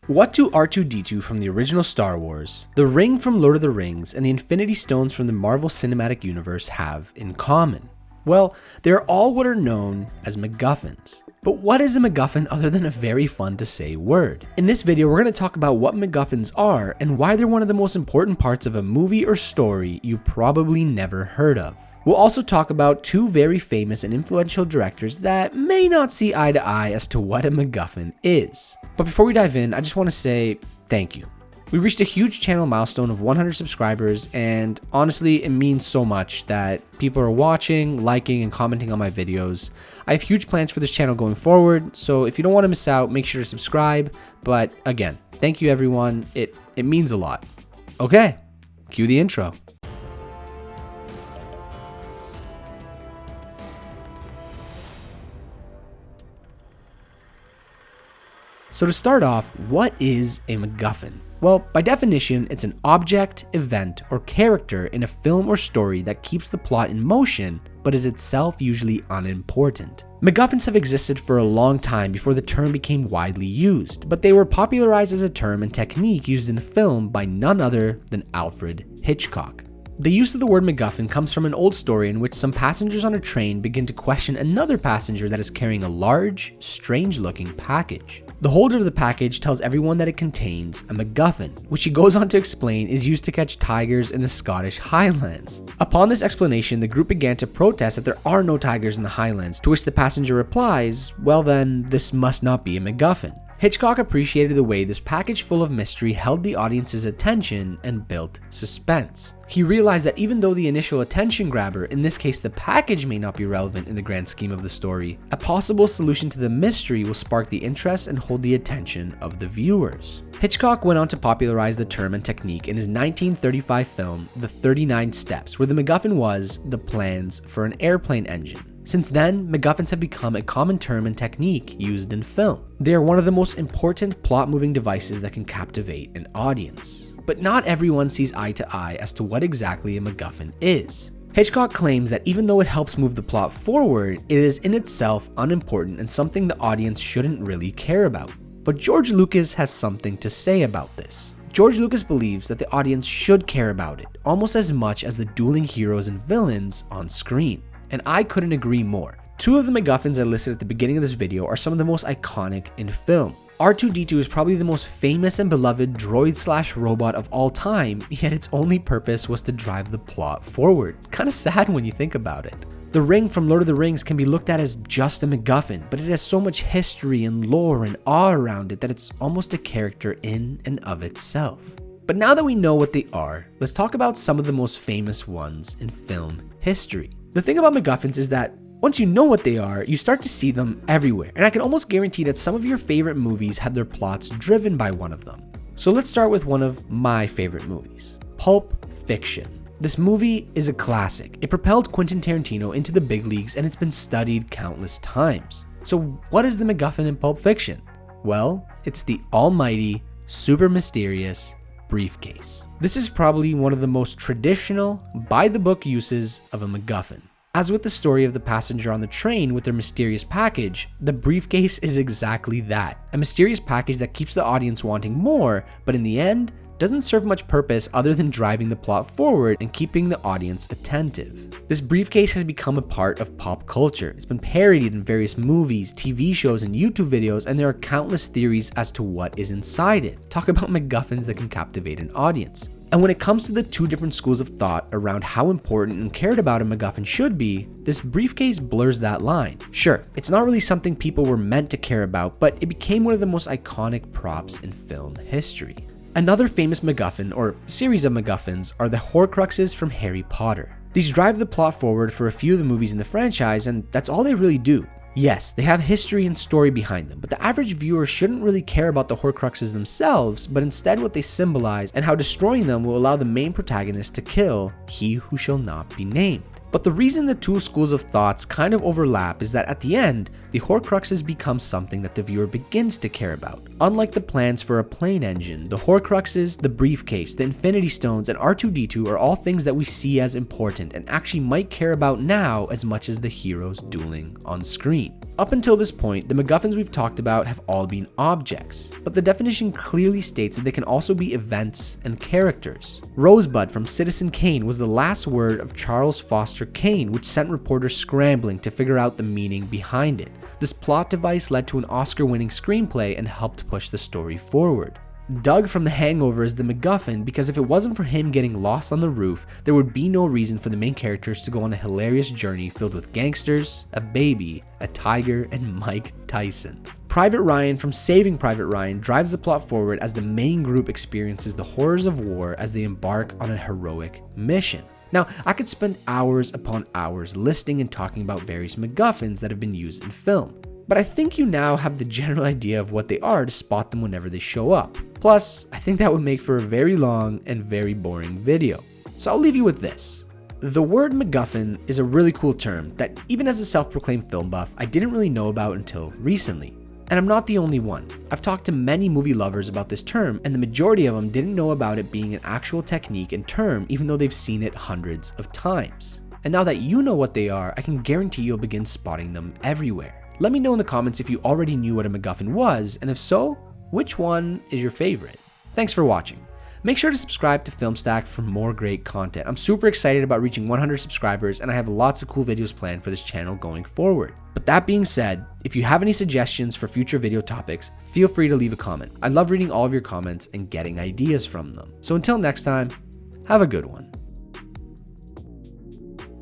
What do R2-D2 from the original Star Wars, the Ring from Lord of the Rings, and the Infinity Stones from the Marvel Cinematic Universe have in common? Well, they're all what are known as MacGuffins. But what is a MacGuffin other than a very fun to say word? In this video, we're going to talk about what MacGuffins are and why they're one of the most important parts of a movie or story you probably never heard of. We'll also talk about two very famous and influential directors that may not see eye to eye as to what a MacGuffin is. But before we dive in, I just want to say thank you. We reached a huge channel milestone of 100 subscribers, and honestly, it means so much that people are watching, liking, and commenting on my videos. I have huge plans for this channel going forward, so if you don't want to miss out, make sure to subscribe. But again, thank you everyone, it means a lot. Okay, cue the intro. So to start off, what is a MacGuffin? Well, by definition, it's an object, event, or character in a film or story that keeps the plot in motion, but is itself usually unimportant. MacGuffins have existed for a long time before the term became widely used, but they were popularized as a term and technique used in film by none other than Alfred Hitchcock. The use of the word MacGuffin comes from an old story in which some passengers on a train begin to question another passenger that is carrying a large, strange-looking package. The holder of the package tells everyone that it contains a MacGuffin, which he goes on to explain is used to catch tigers in the Scottish Highlands. Upon this explanation, the group began to protest that there are no tigers in the Highlands, to which the passenger replies, well then, this must not be a MacGuffin. Hitchcock appreciated the way this package full of mystery held the audience's attention and built suspense. He realized that even though the initial attention grabber, in this case the package, may not be relevant in the grand scheme of the story, a possible solution to the mystery will spark the interest and hold the attention of the viewers. Hitchcock went on to popularize the term and technique in his 1935 film, The 39 Steps, where the MacGuffin was the plans for an airplane engine. Since then, MacGuffins have become a common term and technique used in film. They are one of the most important plot-moving devices that can captivate an audience. But not everyone sees eye to eye as to what exactly a MacGuffin is. Hitchcock claims that even though it helps move the plot forward, it is in itself unimportant and something the audience shouldn't really care about. But George Lucas has something to say about this. George Lucas believes that the audience should care about it, almost as much as the dueling heroes and villains on screen. And I couldn't agree more. Two of the MacGuffins I listed at the beginning of this video are some of the most iconic in film. R2-D2 is probably the most famous and beloved droid/robot of all time, yet its only purpose was to drive the plot forward. Kinda sad when you think about it. The ring from Lord of the Rings can be looked at as just a MacGuffin, but it has so much history and lore and awe around it that it's almost a character in and of itself. But now that we know what they are, let's talk about some of the most famous ones in film history. The thing about MacGuffins is that once you know what they are, you start to see them everywhere, and I can almost guarantee that some of your favorite movies have their plots driven by one of them. So let's start with one of my favorite movies, Pulp Fiction. This movie is a classic. It propelled Quentin Tarantino into the big leagues, and it's been studied countless times. So what is the MacGuffin in Pulp Fiction? Well, it's the almighty, super mysterious briefcase. This is probably one of the most traditional, by-the-book uses of a MacGuffin. As with the story of the passenger on the train with their mysterious package, the briefcase is exactly that. A mysterious package that keeps the audience wanting more, but in the end, doesn't serve much purpose other than driving the plot forward and keeping the audience attentive. This briefcase has become a part of pop culture. It's been parodied in various movies, TV shows, and YouTube videos, and there are countless theories as to what is inside it. Talk about MacGuffins that can captivate an audience. And when it comes to the two different schools of thought around how important and cared about a MacGuffin should be, this briefcase blurs that line. Sure, it's not really something people were meant to care about, but it became one of the most iconic props in film history. Another famous MacGuffin, or series of MacGuffins, are the Horcruxes from Harry Potter. These drive the plot forward for a few of the movies in the franchise, and that's all they really do. Yes, they have history and story behind them, but the average viewer shouldn't really care about the Horcruxes themselves, but instead what they symbolize and how destroying them will allow the main protagonist to kill he who shall not be named. But the reason the two schools of thoughts kind of overlap is that at the end, the Horcruxes become something that the viewer begins to care about. Unlike the plans for a plane engine, the Horcruxes, the briefcase, the Infinity Stones, and R2-D2 are all things that we see as important and actually might care about now as much as the heroes dueling on screen. Up until this point, the MacGuffins we've talked about have all been objects, but the definition clearly states that they can also be events and characters. Rosebud from Citizen Kane was the last word of Charles Foster Kane, which sent reporters scrambling to figure out the meaning behind it. This plot device led to an Oscar-winning screenplay and helped push the story forward. Doug from The Hangover is the MacGuffin because if it wasn't for him getting lost on the roof, there would be no reason for the main characters to go on a hilarious journey filled with gangsters, a baby, a tiger, and Mike Tyson. Private Ryan from Saving Private Ryan drives the plot forward as the main group experiences the horrors of war as they embark on a heroic mission. Now, I could spend hours upon hours listing and talking about various MacGuffins that have been used in film, but I think you now have the general idea of what they are to spot them whenever they show up. Plus, I think that would make for a very long and very boring video. So I'll leave you with this. The word MacGuffin is a really cool term that even as a self-proclaimed film buff, I didn't really know about until recently. And I'm not the only one. I've talked to many movie lovers about this term, and the majority of them didn't know about it being an actual technique and term even though they've seen it hundreds of times. And now that you know what they are, I can guarantee you'll begin spotting them everywhere. Let me know in the comments if you already knew what a MacGuffin was, and if so, which one is your favorite? Thanks for watching. Make sure to subscribe to FilmStack for more great content. I'm super excited about reaching 100 subscribers, and I have lots of cool videos planned for this channel going forward. But that being said, if you have any suggestions for future video topics, feel free to leave a comment. I love reading all of your comments and getting ideas from them. So until next time, have a good one.